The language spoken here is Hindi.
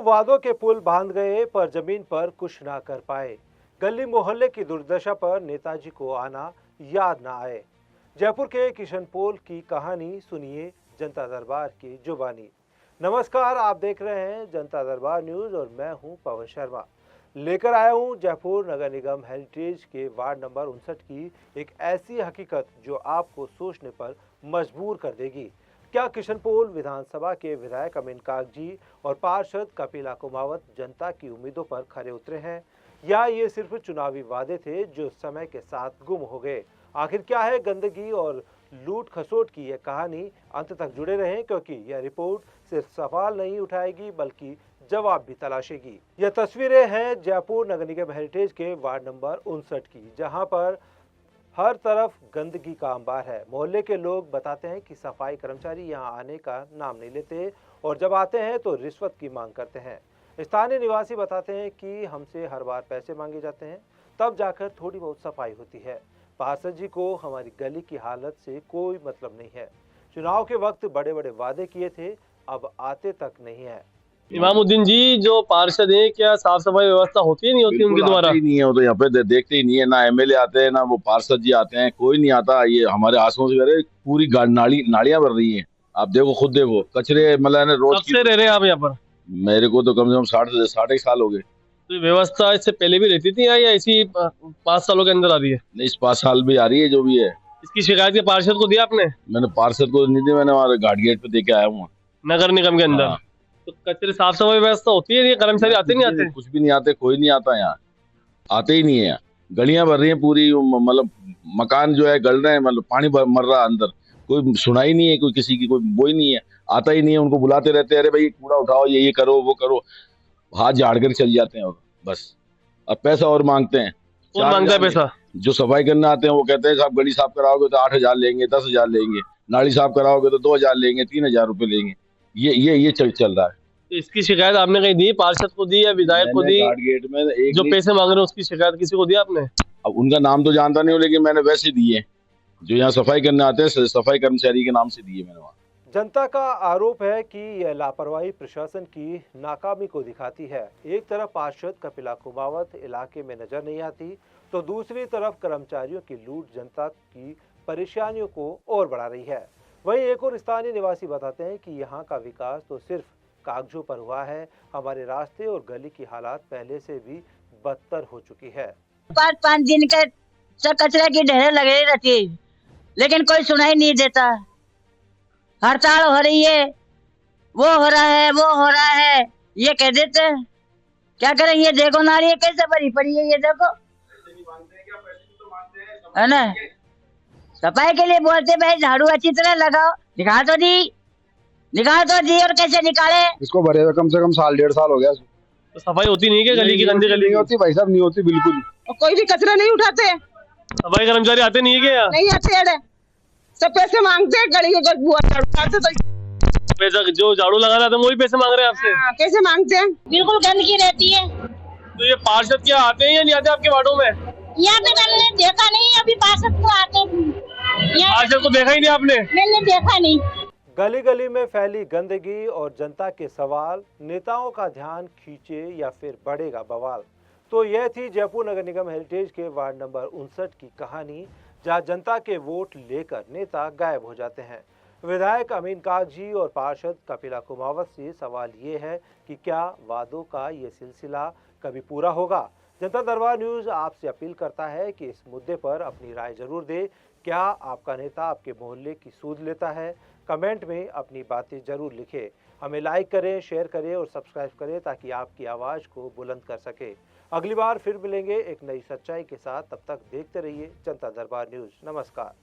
वादों के पुल बांध गए पर जमीन पर कुछ ना कर पाए। गली मोहल्ले की दुर्दशा पर नेताजी को आना याद ना आए। जयपुर के किशनपोल की कहानी सुनिए जनता दरबार की जुबानी। नमस्कार, आप देख रहे हैं जनता दरबार न्यूज और मैं हूं पवन शर्मा। लेकर आया हूं जयपुर नगर निगम हेरिटेज के वार्ड नंबर 59 की एक ऐसी हकीकत जो आपको सोचने पर मजबूर कर देगी। क्या किशनपोल विधानसभा के विधायक अमीन काग जी और पार्षद कपिला कुमावत जनता की उम्मीदों पर खरे उतरे हैं, या ये सिर्फ चुनावी वादे थे जो समय के साथ गुम हो गए? आखिर क्या है गंदगी और लूट खसोट की यह कहानी? अंत तक जुड़े रहें क्योंकि यह रिपोर्ट सिर्फ सवाल नहीं उठाएगी बल्कि जवाब भी तलाशेगी। यह तस्वीरें हैं जयपुर नगर निगम हेरिटेज के वार्ड नंबर 59 की, जहां पर हर तरफ गंदगी का अंबार है। मोहल्ले के लोग बताते हैं कि सफाई कर्मचारी यहां आने का नाम नहीं लेते और जब आते हैं तो रिश्वत की मांग करते हैं। स्थानीय निवासी बताते हैं कि हमसे हर बार पैसे मांगे जाते हैं, तब जाकर थोड़ी बहुत सफाई होती है। पार्षद जी को हमारी गली की हालत से कोई मतलब नहीं है। चुनाव के वक्त बड़े बड़े वादे किए थे, अब आते तक नहीं है। इमामुद्दीन जी जो पार्षद है, क्या साफ सफाई व्यवस्था होती है नहीं होती उनके द्वारा? ही नहीं है, वो तो यहाँ पे देखते ही नहीं है। ना एमएलए आते हैं ना वो पार्षद जी आते हैं, कोई नहीं आता। ये हमारे आसपास से करे पूरी नालियां भर रही हैं। आप देखो, खुद देखो, कचरे मतलब रोज कब से रह रहे हैं आप यहाँ पर? मेरे को तो कम से कम 60 साल हो गए। तो व्यवस्था इससे पहले भी रहती थी या इसी 5 सालों के अंदर आ रही है? नहीं, इस 5 साल भी आ रही है जो भी है। इसकी शिकायत के पार्षद को दिया आपने? मैंने पार्षद को नहीं दी, मैंने वहाँ घाट गेट पे दे के आया हूँ नगर निगम के अंदर। हाँ। तो कचरे साफ सफाई व्यवस्था होती है? ये कर्मचारी आते नहीं आते? कुछ भी नहीं आते, कोई नहीं आता यहाँ, आते ही नहीं है। गलियां भर रही हैं पूरी, मतलब मकान जो है गल रहे हैं, मतलब पानी मर रहा है अंदर। कोई सुनाई नहीं है, कोई किसी की कोई वो ही नहीं है, आता ही नहीं है। उनको बुलाते रहते हैं, अरे भाई कूड़ा उठाओ, ये करो वो करो, हाथ झाड़ कर चल जाते हैं और बस। अब पैसा और मांगते हैं। कौन मांगता है पैसा? जो सफाई करने आते हैं वो कहते हैं साहब गली साफ कराओगे तो 8,000 लेंगे, 10,000 लेंगे, नाली साफ कराओगे तो 2,000 लेंगे, 3,000 रुपए लेंगे। ये चल रहा है। तो इसकी शिकायत आपने कहीं दी? पार्षद को दी या विधायक को दी? घाट गेट में जो पैसे मांग रहे हैं उसकी शिकायत किसी को दिया आपने? अब उनका नाम तो जानता नहीं हूँ, लेकिन मैंने वैसे दिए जो यहाँ सफाई करने आते हैं, सफाई कर्मचारी के नाम से दिए मैंने वहाँ। जनता का आरोप है कि यह लापरवाही प्रशासन की नाकामी को दिखाती है। एक तरफ पार्षद कपिला कुमावत इलाके में नजर नहीं आती, तो दूसरी तरफ कर्मचारियों की लूट जनता की परेशानियों को और बढ़ा रही है। वहीं एक और स्थानीय निवासी बताते हैं कि यहाँ का विकास तो सिर्फ कागजों पर हुआ है, हमारे रास्ते और गली की हालात पहले से भी बदतर हो चुकी है। 5-5 दिन के सब कचरे की ढेर लगे रहती है, लेकिन कोई सुनाई नहीं देता। हड़ताल हो रही है, वो हो रहा है, वो हो रहा है, ये कह देते हैं। क्या करेंगे? देखो नारी कैसे भरी पड़ी है, ये देखो, है ना। सफाई के लिए बोलते भाई झाड़ू अच्छी तरह लगाओ, दिखा तो दी और कैसे निकाले? इसको भरे हुए कम से कम 1.5 साल हो गया। तो सफाई होती नहीं है गली की? गंदी गली नहीं होती भाई साहब, नहीं होती बिल्कुल। और कोई भी कचरा नहीं उठाते। सफाई कर्मचारी आते नहीं है क्या? नहीं आते, सब पैसे मांगते हैं। गली के तो पैसा जो झाड़ू लगा रहा था वही पैसे मांग रहे हैं आपसे? कैसे मांगते हैं? बिल्कुल गंदगी रहती है। तो ये पार्षद क्या आते हैं या नहीं आते आपके वार्डों में? यहाँ पे मैंने देखा नहीं, अभी पार्षद को आते। पार्षद को देखा ही नहीं आपने? मैंने देखा नहीं। गली गली में फैली गंदगी और जनता के सवाल, नेताओं का ध्यान खींचे या फिर बढ़ेगा बवाल। तो यह थी जयपुर नगर निगम हेरिटेज के वार्ड नंबर 59 की कहानी, जहां जनता के वोट लेकर नेता गायब हो जाते हैं। विधायक अमीन काग जी और पार्षद कपिला कुमावत से सवाल ये है कि क्या वादों का ये सिलसिला कभी पूरा होगा? जनता दरबार न्यूज आपसे अपील करता है कि इस मुद्दे पर अपनी राय जरूर दे। क्या आपका नेता आपके मोहल्ले की सूद लेता है? कमेंट में अपनी बातें जरूर लिखें। हमें लाइक करें, शेयर करें और सब्सक्राइब करें ताकि आपकी आवाज़ को बुलंद कर सके। अगली बार फिर मिलेंगे एक नई सच्चाई के साथ। तब तक देखते रहिए जनता दरबार न्यूज। नमस्कार।